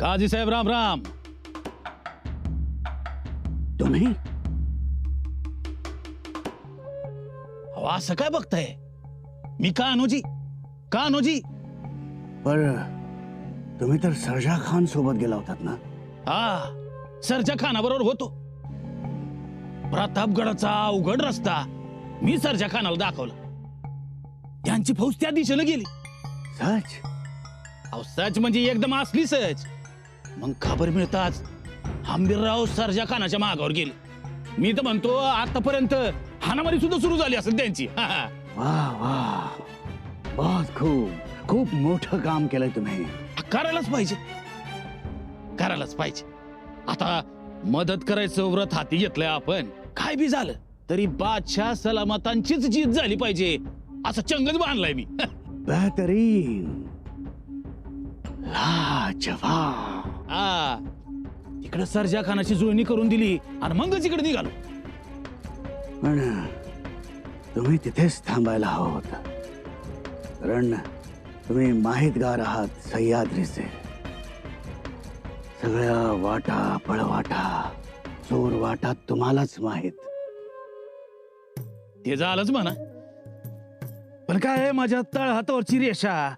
काजी साहेब राम राम. तुम्ही असं काय बघताय? मी कान्होजी. पर तुम्ही तर सर्जा खान सोबत गेला होतात ना? हा, सर्जा खानाबरोबर होतो. प्रतापगडाचा अवघड रस्ता मी सर्जा खानाला दाखवला. त्यांची फौज त्या दिशेनं गेली. सच? अहो सच म्हणजे एकदम असली सच. मग खबर मिळताच हंबीरराव सर्जा खानाच्या मागावर गेले. मी तर म्हणतो आतापर्यंत हाणामारी सुद्धा सुरू झाली असेल त्यांची. वाह वाह, बहुत खूप मोठं काम केलंय तुम्ही. करायलाच पाहिजे. आता मदत करायचं व्रत हाती घेतलंय आपण. काय बी झालं तरी बादशाह सलामतांचीच जीत झाली पाहिजे असं चंगच बांधलाय मी. बेहतरीन, लाजवाब. हा, इकडे सर्जा खानाची जुळणी करून दिली आणि मगच इकडे निघालो. पण तुम्ही तिथेच थांबायला हवं होतं, कारण तुम्ही माहितगार आहात सह्याद्रीचे. सगळ्या वाटा पळवाटा चोर वाटा तुम्हालाच माहित. ते झालंच म्हणा, पण काय माझ्या तळहातावरची रेषा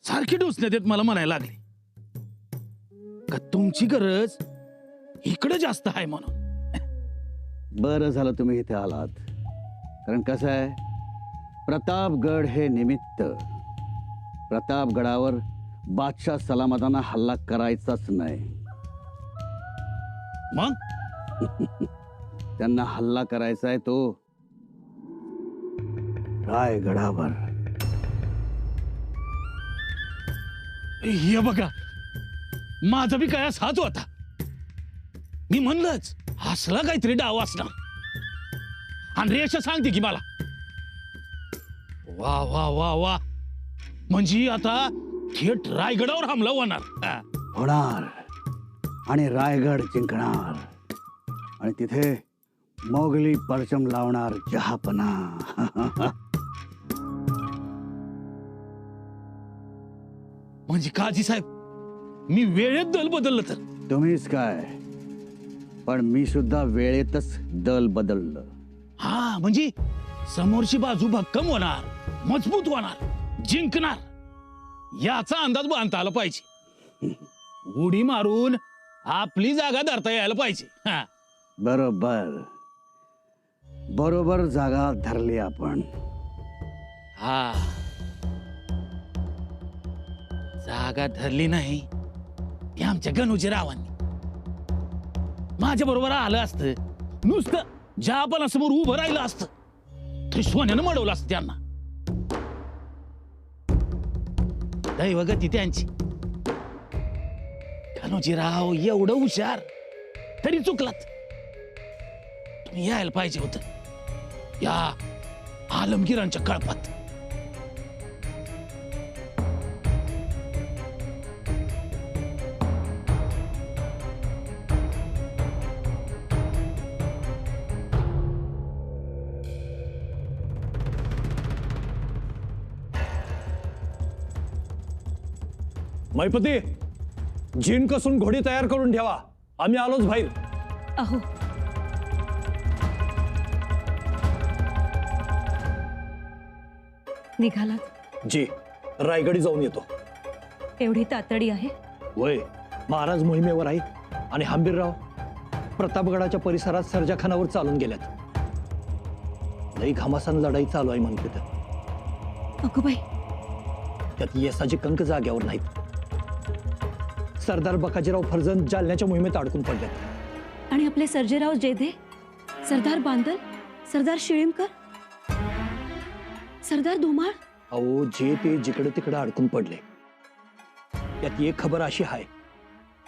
सारखी डोसण्यात येत मला म्हणायला लागली का तुमची गरज इकडे जास्त आहे म्हणून. बरं झालं तुम्ही इथे आलात, कारण कसं आहे, प्रतापगड हे निमित्त. प्रतापगडावर बादशाह सलामतांना हल्ला करायचाच नाही. मग त्यांना हल्ला करायचा आहे तो रायगडावर. हे बघा, माझा बी काय हाच होता. मी म्हणलंच हसला काहीतरी डाव असणार, आणि रेषा सांगते की मला. वा वा वा वा, म्हणजे आता थेट रायगडावर हमला होणार. होणार, आणि रायगड जिंकणार, आणि तिथे मोगली परचम लावणार जहापना. म्हणजे काजी साहेब, मी वेळेत दल बदललं तर? तुम्हीच काय, पण मी सुद्धा वेळेतच दल बदललं. हा, म्हणजे समोरची बाजू भक्कम होणार, मजबूत होणार, जिंकणार याचा अंदाज बांधता आला पाहिजे. उडी मारून आपली जागा धरता यायला पाहिजे. हा, बरोबर जागा धरली आपण. हा, जागा धरली नाही हे आमच्या गणूजी रावांनी. माझ्या बरोबर आलं असतं, नुसतं जहापनासमोर उभं राहिलं असतं तरी सोन्यानं मडवलं असतं त्यांना. दैवगती त्यांची. गणूजीराव एवढं हुशार तरी चुकलात. तुम्ही यायला पाहिजे होतं या आलमगिरांच्या कळपात. मैपती, जीन कसून घोडी तयार करून ठेवा, आम्ही आलोच बाहेर. अहो, निघालात? जी, रायगडी जाऊन येतो. एवढी तातडी आहे? वय, महाराज मोहिमेवर आहेत आणि हंबीरराव प्रतापगडाच्या परिसरात सर्जा खानावर चालून गेल्यात. लई घामासान लढाई चालू आहे म्हणते तर. अगो बाई, त्यात येसाचे कंक जाग्यावर नाहीत. सरदार बकाजीराव फर्जंद जालन्याच्या मोहिमेत अडकून पडल्यात. आणि आपले सर्जेराव जेधे, सरदार बांदल, सरदार शिळीमकर, सरदार धुमाळ? अहो, जे ते जिकडे तिकडे अडकून पडले. त्यात एक खबर अशी आहे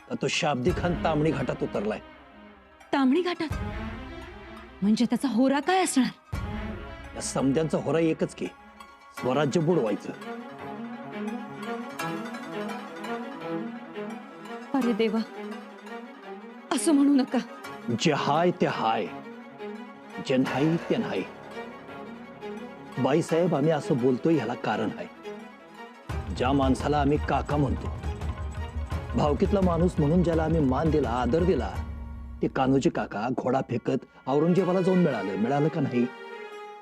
का तो शाब्दी खान तांबडी घाटात उतरलाय. तांबडी घाटात? म्हणजे त्याचा होरा काय असणार? या समद्यांचा होरा एकच की, स्वराज्य बुडवायचं. अरे देवा, असं म्हणू नका. जे हाय ते हाय, जे नाही ते नाही. बाईसाहेब, आम्ही असं बोलतोय ह्याला कारण आहे. ज्या माणसाला आम्ही काका म्हणतो भावकीतला माणूस म्हणून ज्याला आम्ही मान दिला, आदर दिला, ते कान्होजी काका घोडा फेकत औरंगजेबाला जाऊन मिळालं का नाही?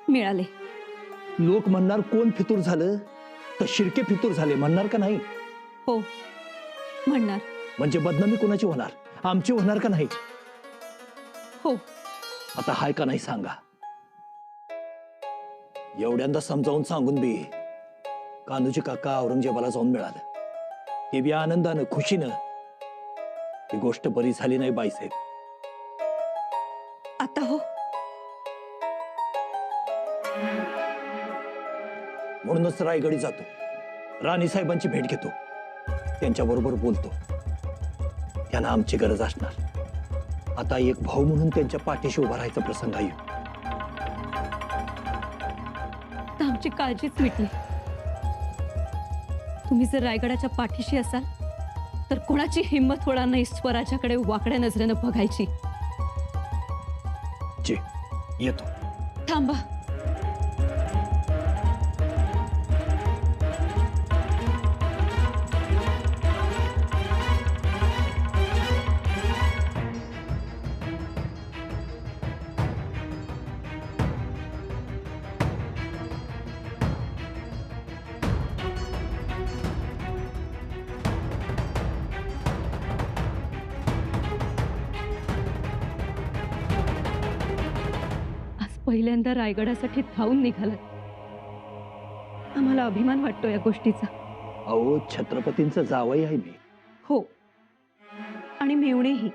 मिळाले. लोक म्हणणार कोण फितूर झालं, तर शिर्के फितूर झाले म्हणणार का नाही? हो म्हणणार. म्हणजे बदनामी कोणाची होणार? आमची होणार का नाही? हो. आता हाय का नाही सांगा. एवढ्यांदा समजावून सांगून बी कान्होजी काका औरंगजेबाला जाऊन मिळालं, ते बी आनंदानं, खुशीनं. ही गोष्ट बरी झाली नाही बाईसाहेब. आता हो. म्हणूनच रायगडी जातो, राणी साहेबांची भेट घेतो, त्यांच्याबरोबर बोलतो. त्यांना आमची गरज असणार. आता एक भाऊ म्हणून त्यांच्या पाठीशी उभा राहायचा प्रसंग आहे. तर आमची काळजीच मिटली. तुम्ही जर रायगडाच्या पाठीशी असाल तर कोणाची हिंमत होणार नाही स्वराज्याकडे वाकड्या नजरेनं बघायची. जे येतो. थांबा. पहिल्यांदा रायगडासाठी धावून निघालात. आम्हाला अभिमान वाटतो या गोष्टीचा. अहो, छत्रपतींचं जावई आहे मी. हो, आणि मेवणेही.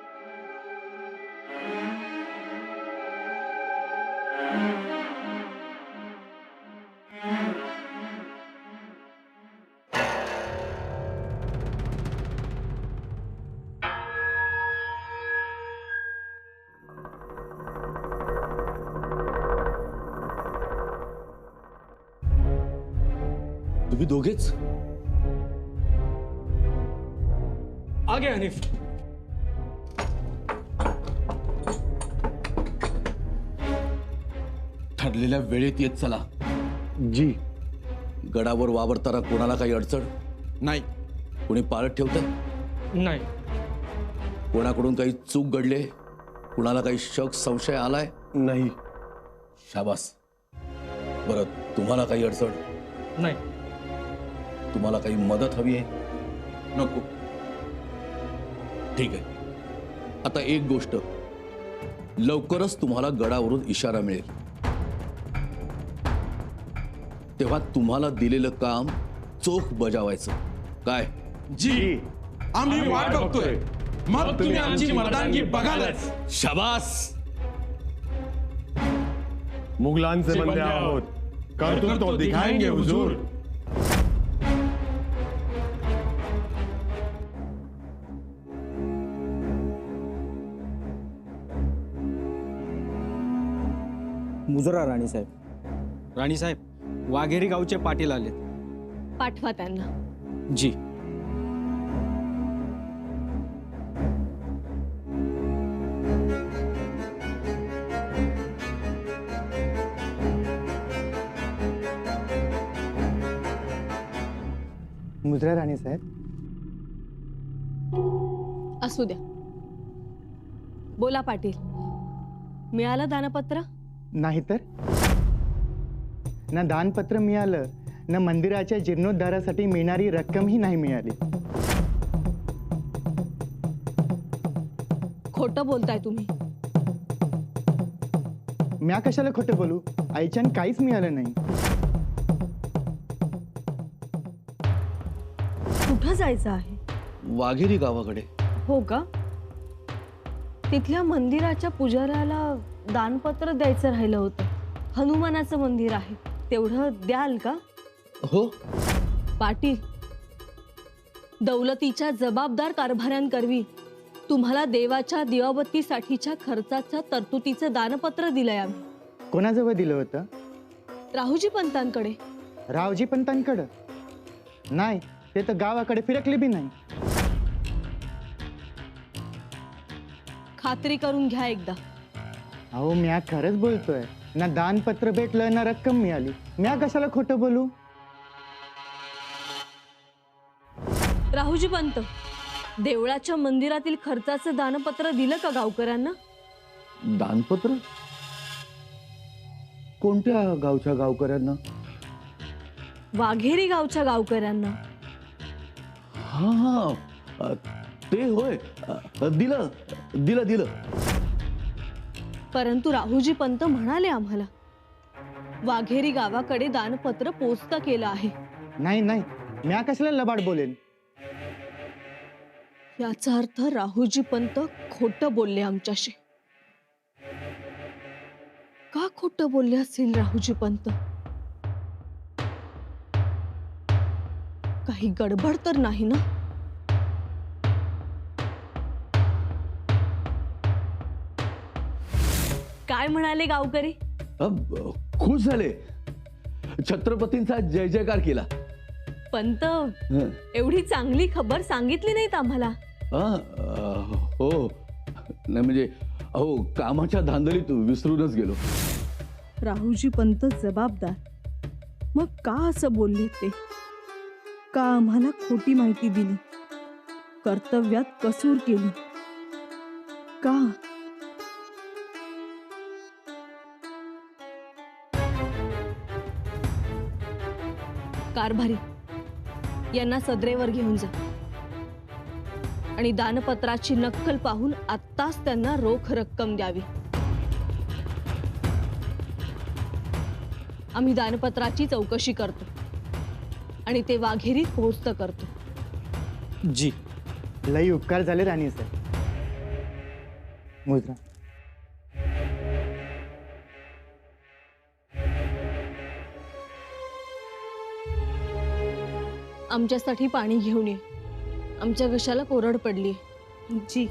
तुम्ही दोघेच? आगे हनीफ. ठरलेल्या वेळेत येत चला. जी. गडावर वावरताना कोणाला काही अडचण नाही. कोणी पाळत ठेवतंय? नाही. कोणाकडून काही चूक घडले? कुणाला काही शक संशय आलाय? नाही. शाबास. बरं, तुम्हाला काही अडचण? नाही. तुम्हाला काही मदत हवी आहे? नको. ठीक आहे. आता एक गोष्ट, लवकरच तुम्हाला गडावरून इशारा मिळेल. तेव्हा तुम्हाला दिलेलं काम चोख बजावायचं. काय? जी, आम्ही वाट बघतोय. मग तुम्ही आमची मर्दानगी बघालच. शाबास. मुगलांचे बंदे आहोत, करतूत तो दिखाएंगे हुजूर. मुजरा राणीसाहेब. राणीसाहेब, वाघेरी गावचे पाटील आले. पाठवा त्यांना. जी. मुजरा राणीसाहेब. असू द्या. बोला पाटील, मिळालं दानपत्र? नाहीतर ना दानपत्र मिळालं, ना मंदिराच्या जीर्णोद्धारासाठी मिळणारी रक्कमही नाही मिळाली. खोटं बोलताय तुम्ही. म्या कशाला खोटं बोलू? आईच्यान काहीच मिळालं नाही. कुठं जायचं आहे? वाघेरी गावाकडे. हो का? तिथल्या मंदिराच्या पुजाऱ्याला दानपत्र द्यायचं राहिलं होतं. हनुमानाचं मंदिर आहे, तेवढं द्याल का? हो. पाटील, दौलतीच्या जबाबदार कारभाऱ्यांकरवी तुम्हाला देवाच्या दिवाबत्तीसाठीच्या खर्चाच्या तरतुदीचं दानपत्र दिलंय आम्ही. कोणाजवळ दिलं होतं? राहुजी पंतांकडे. रावजी पंतांकडं? नाही, ते तर गावाकडे फिरकले बी नाही. खात्री करून घ्या एकदा. अहो, म्या खरंच बोलतोय. ना दानपत्र भेटलं, ना रक्कम मिळाली. म्या कशाला खोटं बोलू? राहुजी पंत, देवळाच्या मंदिरातील खर्चाचं दानपत्र दिलं का गावकऱ्यांना? दानपत्र? कोणत्या गावच्या गावकऱ्यांना? वाघेरी गावच्या गावकऱ्यांना. हा हा ते होय. दिलं दिलं दिलं. परंतु राहुजी पंत म्हणाले आम्हाला वाघेरी गावाकडे दानपत्र पोस्ट केलं आहे. नाही नाही, म्या कसला लबाड बोलेन. याचा अर्थ राहुजी पंत खोटं बोलले आमच्याशी. का खोटं बोलले असतील राहुजी पंत? काही गडबड तर नाही ना? काय म्हणाले गावकरी? खुश झाले. छत्रपतींचा जय जयकार केला. पंत हं. एवढी चांगली खबर सांगितली नाहीत आम्हाला. हो नाही म्हणजे अहो कामाच्या धांदलीत विसरूनच गेलो. राहुजी पंत जबाबदार. मग का असं बोलले ते? का आम्हाला खोटी माहिती दिली? कर्तव्यात कसूर केली का? कारभारी यांना सदरेवर घेऊन जा आणि दानपत्राची नक्कल पाहून आत्ताच त्यांना रोख रक्कम द्यावी. आम्ही दानपत्राची चौकशी करतो आणि ते वाघेरीत पोहोचत करतो. जी. लई उपकार झाले राणी साहेब. मुद्रा. आमच्यासाठी पाणी घेऊन ये. आमच्या घशाला कोरड पडली. जी.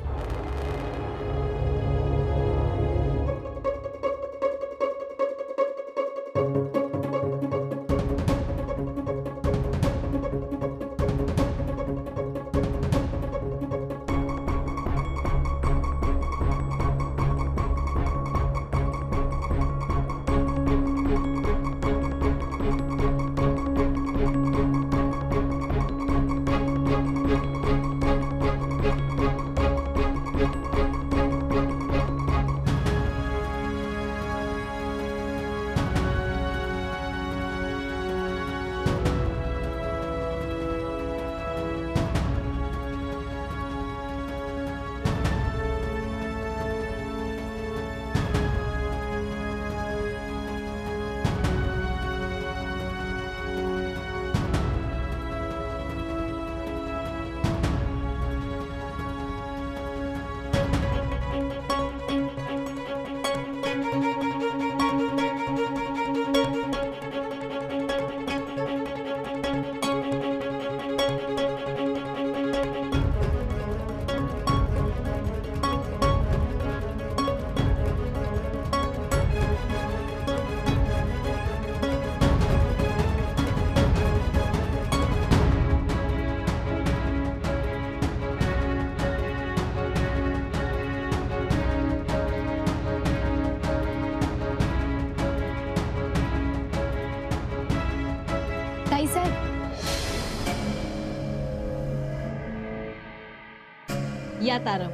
या तारम.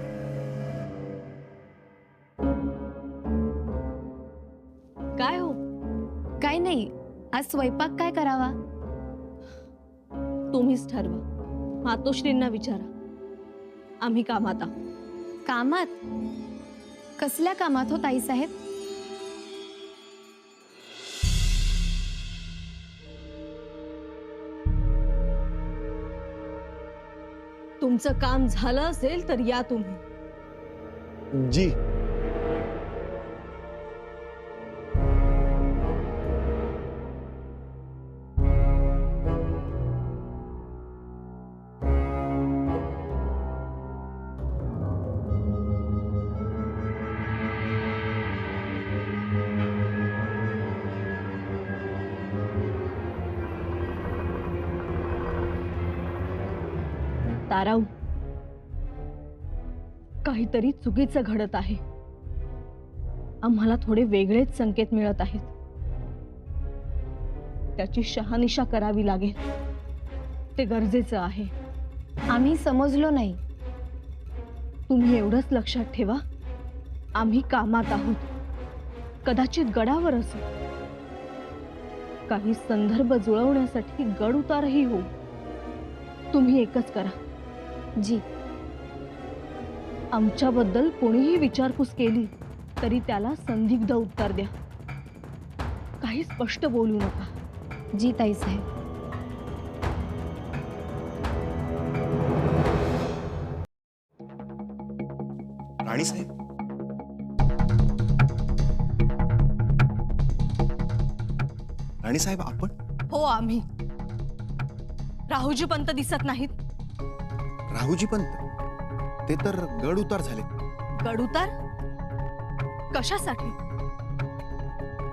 काय हो? काय नाही. आज स्वयंपाक काय करावा? तुम्हीच ठरवा. मातोश्रींना विचारा. आम्ही कामात आहोत. कामात? कसल्या कामात हो ताईसाहेब? तुमचं काम झालं असेल तर या तुम्ही. जी. ताराऊ, काहीतरी चुकीचं घडत आहे. आम्हाला थोडे वेगळेच संकेत मिळत आहेत. त्याची शहानिशा करावी लागेल. ते गरजेचं आहे. आम्ही समजलो नाही. तुम्ही एवढंच लक्षात ठेवा, आम्ही कामात आहोत, कदाचित गडावर असू, काही संदर्भ जुळवण्यासाठी गड उतारही होऊ. तुम्ही एकच करा, जी. आमच्याबद्दल कोणीही विचारपूस केली तरी त्याला संदिग्ध उत्तर द्या. काही स्पष्ट बोलू नका. जी ताईसाहेब. राणीसाहेब, राणीसाहेब आपण? हो, आम्ही. राहुजी पंत दिसत नाहीत. राहुजी पंत? ते तर गड उतार झाले. गड उतार? कशासाठी?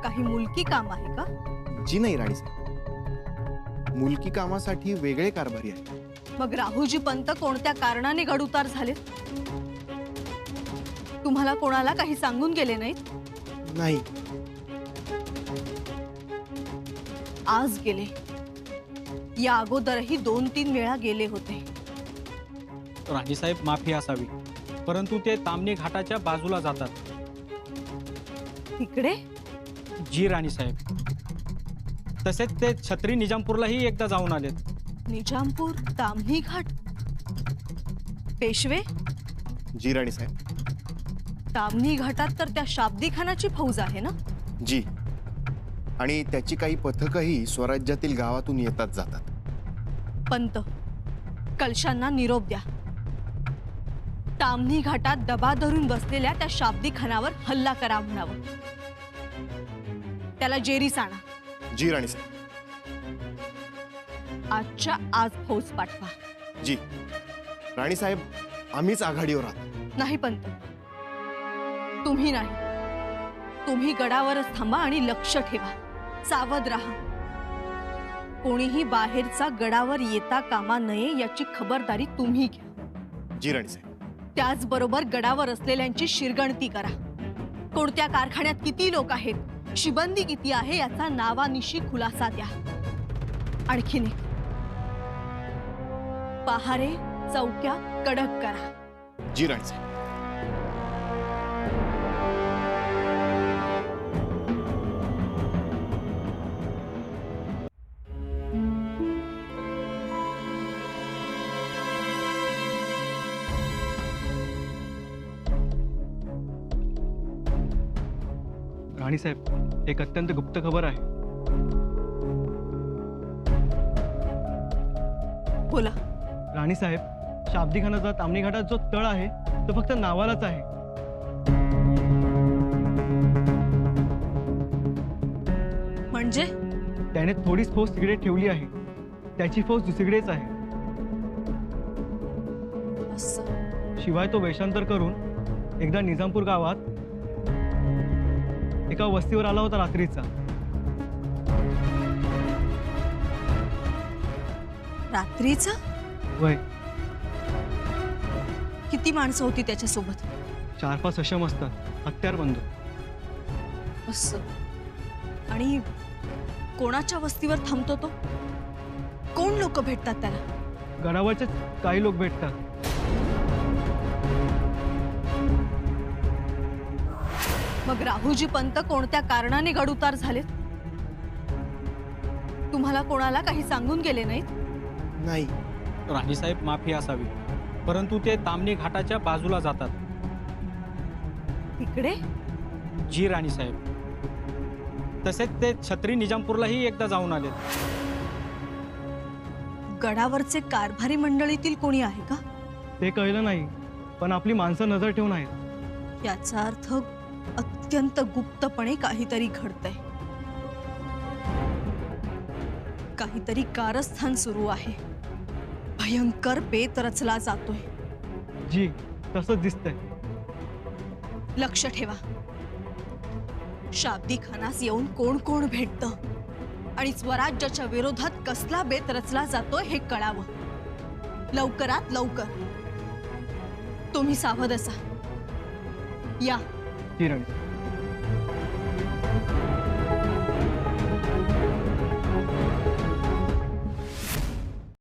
काही मुलकी काम आहे का? जी नाही राणीसाहेब, मुलकी कामासाठी वेगळे कारभारी आहे. मग राहुजी पंत कोणत्या कारणाने गड उतार झाले? तुम्हाला कोणाला काही सांगून गेले नाहीत? नाही. आज गेले. या अगोदरही 2-3 वेळा गेले होते. राणीसाहेब, माफी असावी, परंतु ते तामणी घाटाच्या बाजूला जातात. इकडे? जी राणीसाहेब. तसेच ते छत्री निजामपूरलाही एकदा जाऊन आलेत. निजामपूर, ताम्ही घाट, पेशवे? जी राणीसाहेब. ताम्ही घाटात तर त्या शाब्दी खानाची फौज आहे ना? जी, आणि त्याची काही पथकही स्वराज्यातील गावातून येतात जातात. पंत, कलशांना निरोप द्या. ताम्ही घाटात दबा धरून बसलेल्या त्या शाब्दी खानावर हल्ला करा म्हणावं. त्याला जेरीस आणा. जी राणीसाहेब. आजच्या आज फौज पाठवा. जी राणीसाहेब, आम्हीच आघाडीवर आहोत. नाही पंत, तुम्ही नाही. तुम्ही गडावरच थांबा आणि लक्ष ठेवा. सावध राहा. कोणीही बाहेरचा गडावर येता कामा नये याची खबरदारी तुम्ही घ्या. जी राणीसाहेब. त्याचबरोबर गडावर असलेल्यांची शिरगणती करा. कोणत्या कारखान्यात किती लोक आहेत, शिबंदी किती आहे याचा नावानिशी खुलासा द्या. आणखीन एक, पहारे चौक्या कडक करा. जी राणीसाहेब. राणीसाहेब, एक अत्यंत गुप्त खबर आहे. बोला. राणीसाहेब, शाब्दी खानाचा ताम्ही घाटात जो तळ आहे तो फक्त नावालाच आहे. म्हणजे? त्याने थोडीच फौज तिकडे ठेवली आहे. त्याची फौज दुसरीकडेच आहे. शिवाय तो वेषांतर करून एकदा निजामपूर गावात एका वस्तीवर आला होता रात्रीचा. रात्रीचा? वय. किती माणसं होती त्याच्यासोबत? 4-5 सशम असतात, हत्यारबंद. असं. आणि कोणाच्या वस्तीवर थांबतो तो? कोण लोक भेटतात त्याला? गडावरचेच काही लोक भेटतात. मग राहुजी पंत कोणत्या कारणाने गड उतार झालेत? तुम्हाला कोणाला काही सांगून गेले नाहीत? नाही. राणीसाहेब, माफी असावी, परंतु ते ताम्ही घाटाच्या बाजूला जातात. इकडे? जी राणीसाहेब. तसेच ते छत्री निजामपूरलाही एकदा जाऊन आलेत. गडावरचे कारभारी मंडळीतील कोणी आहे का? ते कळलं नाही, पण आपली माणसं नजर ठेवून आहेत. याचा अर्थ अत्यंत गुप्तपणे काहीतरी घडतंय. काहीतरी कारस्थान सुरू आहे. भयंकर बेत रचला जातोय. जी, तसंच दिसतंय. लक्ष ठेवा. शाब्दी खानास येऊन कोण कोण भेटतं आणि स्वराज्याच्या विरोधात कसला बेत रचला जातोय हे कळावं. लवकरात लवकर. तुम्ही सावध असा. या. जी राणी.